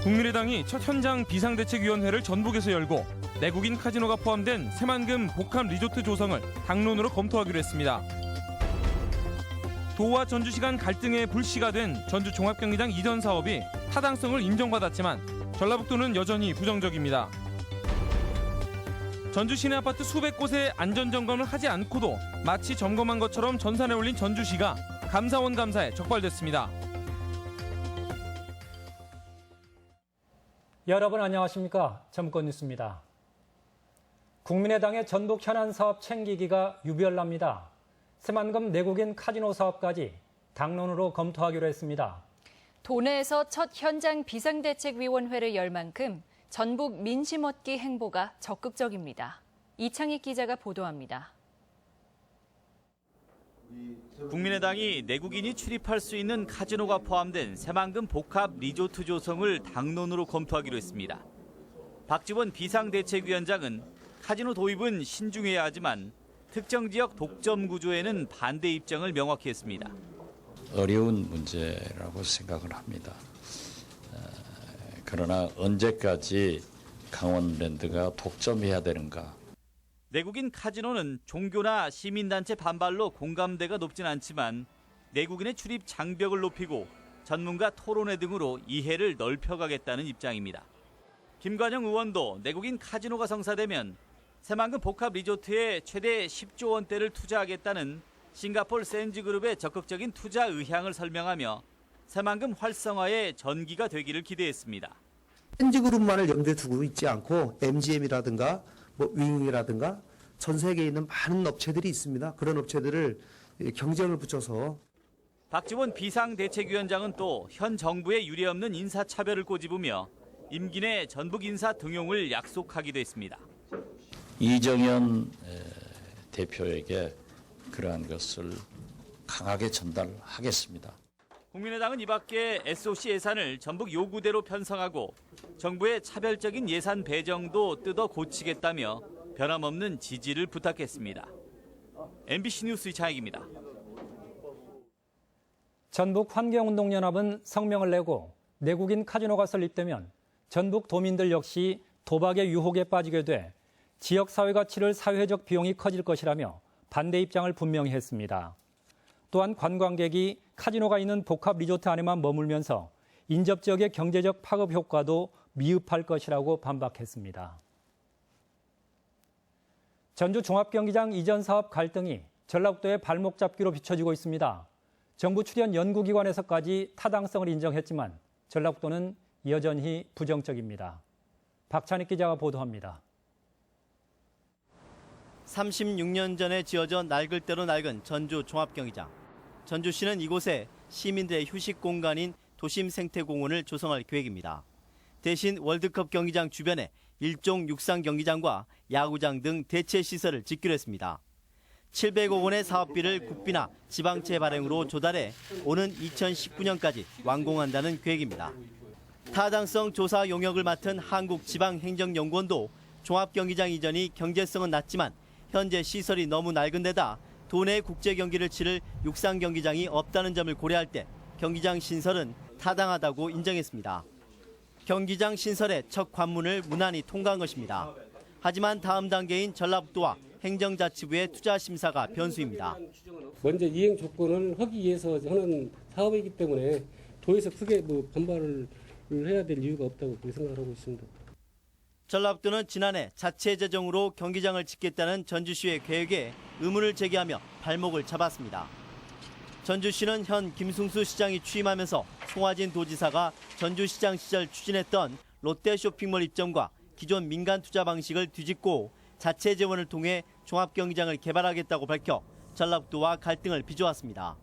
국민의당이 첫 현장 비상대책위원회를 전북에서 열고 내국인 카지노가 포함된 새만금 복합 리조트 조성을 당론으로 검토하기로 했습니다. 도와 전주시 간 갈등의 불씨가 된 전주 종합경기장 이전 사업이 타당성을 인정받았지만 전라북도는 여전히 부정적입니다. 전주 시내 아파트 수백 곳의 안전점검을 하지 않고도 마치 점검한 것처럼 전산에 올린 전주시가 감사원 감사에 적발됐습니다. 여러분 안녕하십니까? 전북권 뉴스입니다. 국민의당의 전북 현안 사업 챙기기가 유별납니다. 새만금 내국인 카지노 사업까지 당론으로 검토하기로 했습니다. 도내에서 첫 현장 비상대책위원회를 열 만큼 전북 민심 얻기 행보가 적극적입니다. 이창익 기자가 보도합니다. 국민의당이 내국인이 출입할 수 있는 카지노가 포함된 새만금 복합 리조트 조성을 당론으로 검토하기로 했습니다. 박지원 비상대책위원장은 카지노 도입은 신중해야 하지만 특정 지역 독점 구조에는 반대 입장을 명확히 했습니다. 어려운 문제라고 생각을 합니다. 그러나 언제까지 강원랜드가 독점해야 되는가? 내국인 카지노는 종교나 시민단체 반발로 공감대가 높진 않지만 내국인의 출입 장벽을 높이고 전문가 토론회 등으로 이해를 넓혀가겠다는 입장입니다. 김관영 의원도 내국인 카지노가 성사되면 새만금 복합 리조트에 최대 10조 원대를 투자하겠다는 싱가포르 샌즈그룹의 적극적인 투자 의향을 설명하며 새만금 활성화의 전기가 되기를 기대했습니다. 샌즈그룹만을 염두에 두고 있지 않고 MGM이라든가 윙이라든가 전 세계에 있는 많은 업체들이 있습니다. 그런 업체들을 경쟁을 붙여서. 박지원 비상대책위원장은 또 현 정부에 유례없는 인사차별을 꼬집으며 임기 내 전북 인사 등용을 약속하기도 했습니다. 이정현 대표에게 그러한 것을 강하게 전달하겠습니다. 국민의당은 이 밖에 SOC 예산을 전북 요구대로 편성하고 정부의 차별적인 예산 배정도 뜯어 고치겠다며 변함없는 지지를 부탁했습니다. MBC 뉴스 이창익입니다. 전북 환경운동연합은 성명을 내고 내국인 카지노가 설립되면 전북 도민들 역시 도박의 유혹에 빠지게 돼 지역사회가 치를 사회적 비용이 커질 것이라며 반대 입장을 분명히 했습니다. 또한 관광객이 카지노가 있는 복합 리조트 안에만 머물면서 인접 지역의 경제적 파급 효과도 미흡할 것이라고 반박했습니다. 전주 종합경기장 이전 사업 갈등이 전라북도의 발목 잡기로 비춰지고 있습니다. 정부 출연 연구기관에서까지 타당성을 인정했지만 전라북도는 여전히 부정적입니다. 박찬익 기자가 보도합니다. 36년 전에 지어져 낡을 대로 낡은 전주 종합경기장. 전주시는 이곳에 시민들의 휴식 공간인 도심 생태공원을 조성할 계획입니다. 대신 월드컵 경기장 주변에 일종 육상 경기장과 야구장 등 대체 시설을 짓기로 했습니다. 700억 원의 사업비를 국비나 지방채 발행으로 조달해 오는 2019년까지 완공한다는 계획입니다. 타당성 조사 용역을 맡은 한국지방행정연구원도 종합경기장 이전이 경제성은 낮지만 현재 시설이 너무 낡은 데다 도내 국제 경기를 치를 육상 경기장이 없다는 점을 고려할 때 경기장 신설은 타당하다고 인정했습니다. 경기장 신설의 첫 관문을 무난히 통과한 것입니다. 하지만 다음 단계인 전라북도와 행정자치부의 투자 심사가 변수입니다. 먼저 이행 조건을 하기 위해서 하는 사업이기 때문에 도에서 크게 반발을 해야 될 이유가 없다고 그렇게 생각하고 있습니다. 전라북도는 지난해 자체 재정으로 경기장을 짓겠다는 전주시의 계획에 의문을 제기하며 발목을 잡았습니다. 전주시는 현 김승수 시장이 취임하면서 송화진 도지사가 전주시장 시절 추진했던 롯데 쇼핑몰 입점과 기존 민간 투자 방식을 뒤집고 자체 재원을 통해 종합경기장을 개발하겠다고 밝혀 전라북도와 갈등을 빚어왔습니다.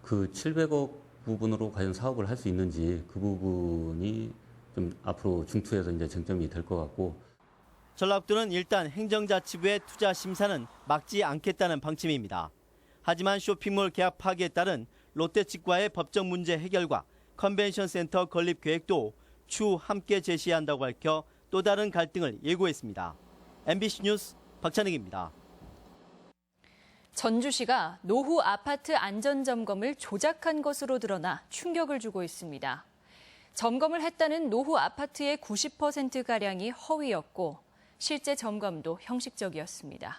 그 700억 부분으로 과연 사업을 할 수 있는지 그 부분이 좀 앞으로 중투에서 이제 쟁점이 될 것 같고. 전라북도는 일단 행정자치부의 투자 심사는 막지 않겠다는 방침입니다. 하지만 쇼핑몰 계약 파기에 따른 롯데측과의 법적 문제 해결과 컨벤션 센터 건립 계획도 추후 함께 제시한다고 밝혀 또 다른 갈등을 예고했습니다. MBC 뉴스 박찬익입니다. 전주시가 노후 아파트 안전점검을 조작한 것으로 드러나 충격을 주고 있습니다. 점검을 했다는 노후 아파트의 90%가량이 허위였고 실제 점검도 형식적이었습니다.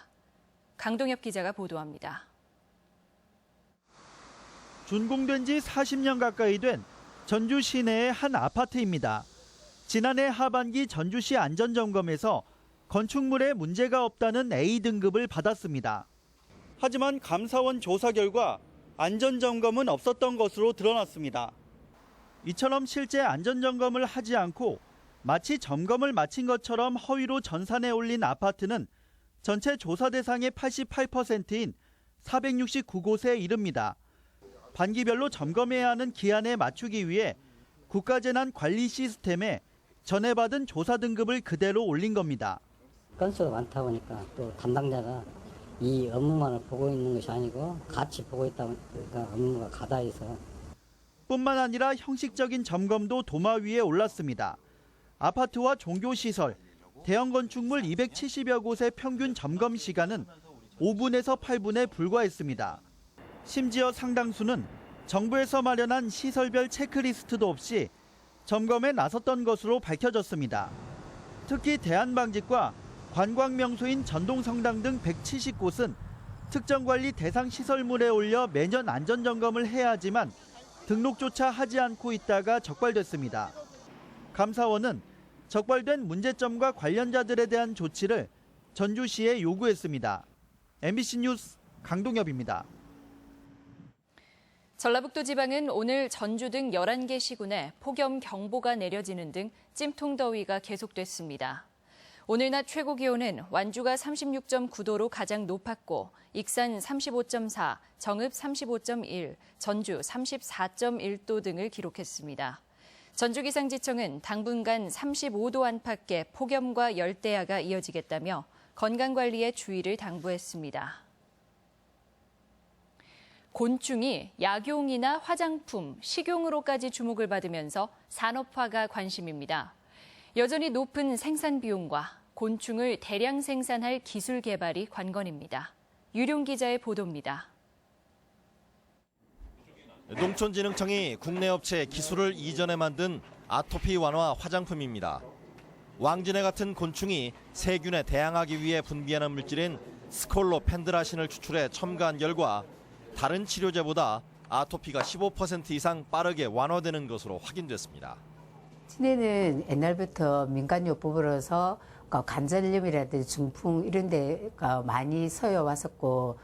강동엽 기자가 보도합니다. 준공된 지 40년 가까이 된 전주 시내의 한 아파트입니다. 지난해 하반기 전주시 안전점검에서 건축물에 문제가 없다는 A등급을 받았습니다. 하지만 감사원 조사 결과 안전점검은 없었던 것으로 드러났습니다. 이처럼 실제 안전점검을 하지 않고 마치 점검을 마친 것처럼 허위로 전산에 올린 아파트는 전체 조사 대상의 88%인 469곳에 이릅니다. 반기별로 점검해야 하는 기한에 맞추기 위해 국가재난관리 시스템에 전에 받은 조사 등급을 그대로 올린 겁니다. 건수가 많다 보니까 또 담당자가 이 업무만을 보고 있는 것이 아니고 같이 보고 있다 보니까 업무가 가다해서. 뿐만 아니라 형식적인 점검도 도마 위에 올랐습니다. 아파트와 종교시설, 대형 건축물 270여 곳의 평균 점검 시간은 5분에서 8분에 불과했습니다. 심지어 상당수는 정부에서 마련한 시설별 체크리스트도 없이 점검에 나섰던 것으로 밝혀졌습니다. 특히 대한방직과 관광명소인 전동성당 등 170곳은 특정관리 대상 시설물에 올려 매년 안전점검을 해야 하지만 등록조차 하지 않고 있다가 적발됐습니다. 감사원은 적발된 문제점과 관련자들에 대한 조치를 전주시에 요구했습니다. MBC 뉴스 강동엽입니다. 전라북도 지방은 오늘 전주 등 11개 시군에 폭염 경보가 내려지는 등 찜통더위가 계속됐습니다. 오늘 낮 최고 기온은 완주가 36.9도로 가장 높았고 익산 35.4, 정읍 35.1, 전주 34.1도 등을 기록했습니다. 전주기상지청은 당분간 35도 안팎의 폭염과 열대야가 이어지겠다며 건강관리에 주의를 당부했습니다. 곤충이 약용이나 화장품, 식용으로까지 주목을 받으면서 산업화가 관심입니다. 여전히 높은 생산 비용과 곤충을 대량 생산할 기술 개발이 관건입니다. 유룡 기자의 보도입니다. 농촌진흥청이 국내 업체에 기술을 이전해 만든 아토피 완화 화장품입니다. 왕진에 같은 곤충이 세균에 대항하기 위해 분비하는 물질인 스콜로펜드라신을 추출해 첨가한 결과 다른 치료제보다 아토피가 15% 이상 빠르게 완화되는 것으로 확인됐습니다. 시내는 옛날부터 민간요법으로서 관절염이라든지 중풍 이런 데가 많이 서여왔었고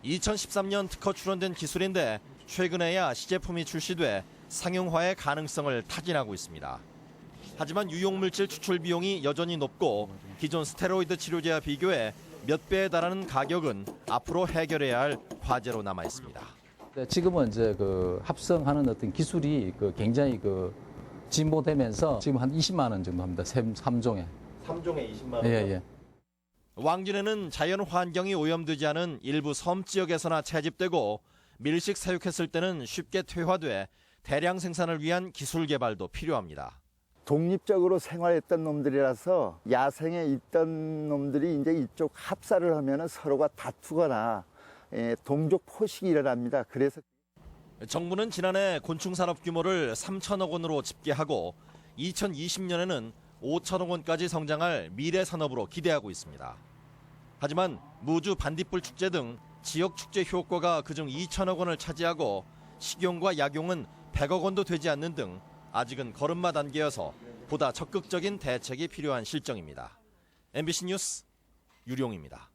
2013년 특허 출원된 기술인데 최근에야 시제품이 출시돼 상용화의 가능성을 타진하고 있습니다. 하지만 유용물질 추출 비용이 여전히 높고 기존 스테로이드 치료제와 비교해 몇 배에 달하는 가격은 앞으로 해결해야 할 과제로 남아 있습니다. 지금은 이제 합성하는 어떤 기술이 굉장히 진보되면서 지금 한 20만 원 정도 합니다. 3종에. 3종에 20만 원? 예. 왕진에는 자연 환경이 오염되지 않은 일부 섬 지역에서나 채집되고 밀식 사육했을 때는 쉽게 퇴화돼 대량 생산을 위한 기술 개발도 필요합니다. 독립적으로 생활했던 놈들이라서 야생에 있던 놈들이 이제 이쪽 합사를 하면 서로가 다투거나 동족 포식이 일어납니다. 그래서 정부는 지난해 곤충 산업 규모를 3천억 원으로 집계하고 2020년에는 5천억 원까지 성장할 미래 산업으로 기대하고 있습니다. 하지만 무주 반딧불 축제 등 지역 축제 효과가 그중 2천억 원을 차지하고 식용과 약용은 100억 원도 되지 않는 등 아직은 걸음마 단계여서 보다 적극적인 대책이 필요한 실정입니다. MBC 뉴스 유룡입니다.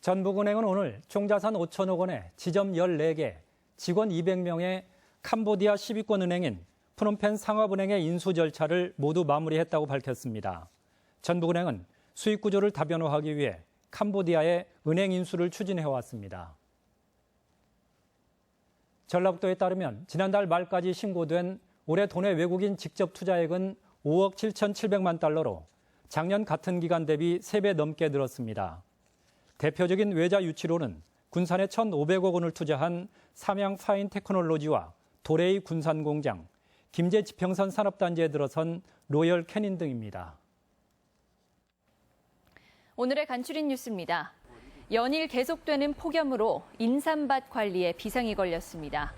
전북은행은 오늘 총자산 5천억 원의 지점 14개, 직원 200명의 캄보디아 10위권 은행인 프놈펜 상업은행의 인수 절차를 모두 마무리했다고 밝혔습니다. 전북은행은 수익 구조를 다변화하기 위해 캄보디아의 은행 인수를 추진해왔습니다. 전라북도에 따르면 지난달 말까지 신고된 올해 도내 외국인 직접 투자액은 5억 7,700만 달러로 작년 같은 기간 대비 3배 넘게 늘었습니다. 대표적인 외자 유치로는 군산에 1,500억 원을 투자한 삼양 파인 테크놀로지와 도레이 군산공장, 김제 지평선 산업단지에 들어선 로열 캐닌 등입니다. 오늘의 간추린 뉴스입니다. 연일 계속되는 폭염으로 인삼밭 관리에 비상이 걸렸습니다.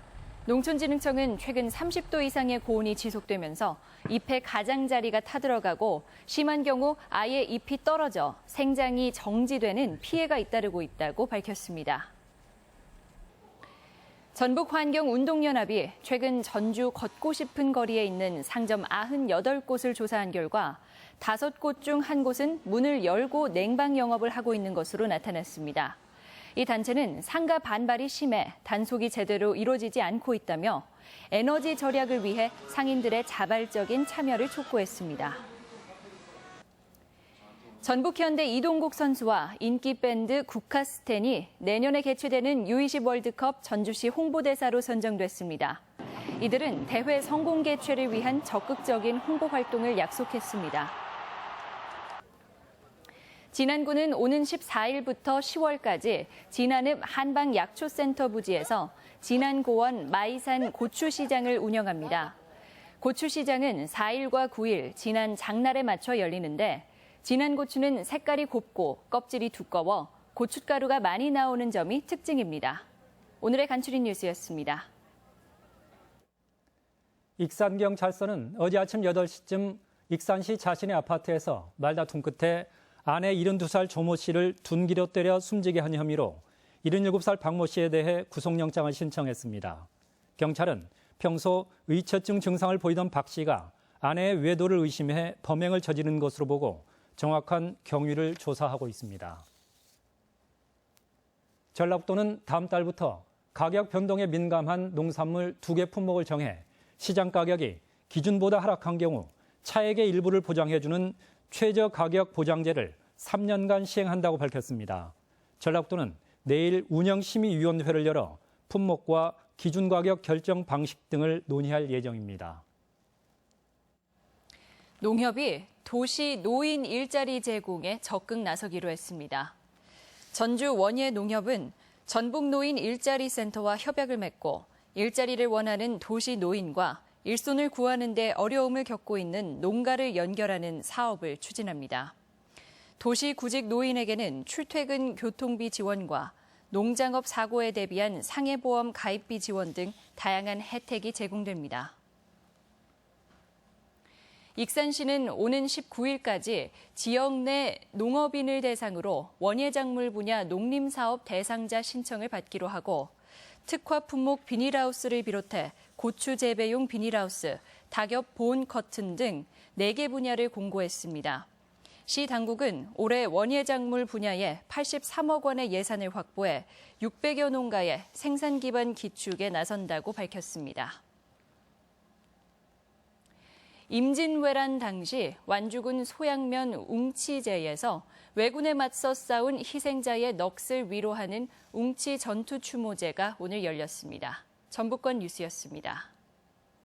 농촌진흥청은 최근 30도 이상의 고온이 지속되면서 잎의 가장자리가 타들어가고 심한 경우 아예 잎이 떨어져 생장이 정지되는 피해가 잇따르고 있다고 밝혔습니다. 전북환경운동연합이 최근 전주 걷고 싶은 거리에 있는 상점 98곳을 조사한 결과 5곳 중 1곳은 문을 열고 냉방 영업을 하고 있는 것으로 나타났습니다. 이 단체는 상가 반발이 심해 단속이 제대로 이루어지지 않고 있다며 에너지 절약을 위해 상인들의 자발적인 참여를 촉구했습니다. 전북현대 이동국 선수와 인기 밴드 국카스텐이 내년에 개최되는 U20 월드컵 전주시 홍보대사로 선정됐습니다. 이들은 대회 성공 개최를 위한 적극적인 홍보 활동을 약속했습니다. 진안구는 오는 14일부터 10월까지 진안읍 한방약초센터 부지에서 진안고원 마이산 고추시장을 운영합니다. 고추시장은 4일과 9일 진안 장날에 맞춰 열리는데 진안 고추는 색깔이 곱고 껍질이 두꺼워 고춧가루가 많이 나오는 점이 특징입니다. 오늘의 간추린 뉴스였습니다. 익산경찰서는 어제 아침 8시쯤 익산시 자신의 아파트에서 말다툼 끝에 아내 72살 조모 씨를 둔기로 때려 숨지게 한 혐의로 77살 박모 씨에 대해 구속영장을 신청했습니다. 경찰은 평소 의처증 증상을 보이던 박 씨가 아내의 외도를 의심해 범행을 저지른 것으로 보고 정확한 경위를 조사하고 있습니다. 전라북도는 다음 달부터 가격 변동에 민감한 농산물 2개 품목을 정해 시장 가격이 기준보다 하락한 경우 차액의 일부를 보장해주는 최저가격 보장제를 3년간 시행한다고 밝혔습니다. 전라북도는 내일 운영심의위원회를 열어 품목과 기준가격 결정 방식 등을 논의할 예정입니다. 농협이 도시 노인 일자리 제공에 적극 나서기로 했습니다. 전주 원예 농협은 전북 노인 일자리 센터와 협약을 맺고 일자리를 원하는 도시 노인과 일손을 구하는 데 어려움을 겪고 있는 농가를 연결하는 사업을 추진합니다. 도시 구직 노인에게는 출퇴근 교통비 지원과 농장업 사고에 대비한 상해보험 가입비 지원 등 다양한 혜택이 제공됩니다. 익산시는 오는 19일까지 지역 내 농업인을 대상으로 원예작물 분야 농림사업 대상자 신청을 받기로 하고 특화 품목 비닐하우스를 비롯해 고추 재배용 비닐하우스, 닭엽 보온 커튼 등 4개 분야를 공고했습니다. 시 당국은 올해 원예작물 분야에 83억 원의 예산을 확보해 600여 농가의 생산 기반 기축에 나선다고 밝혔습니다. 임진왜란 당시 완주군 소양면 웅치제에서 왜군에 맞서 싸운 희생자의 넋을 위로하는 웅치 전투 추모제가 오늘 열렸습니다. 전북권 뉴스였습니다.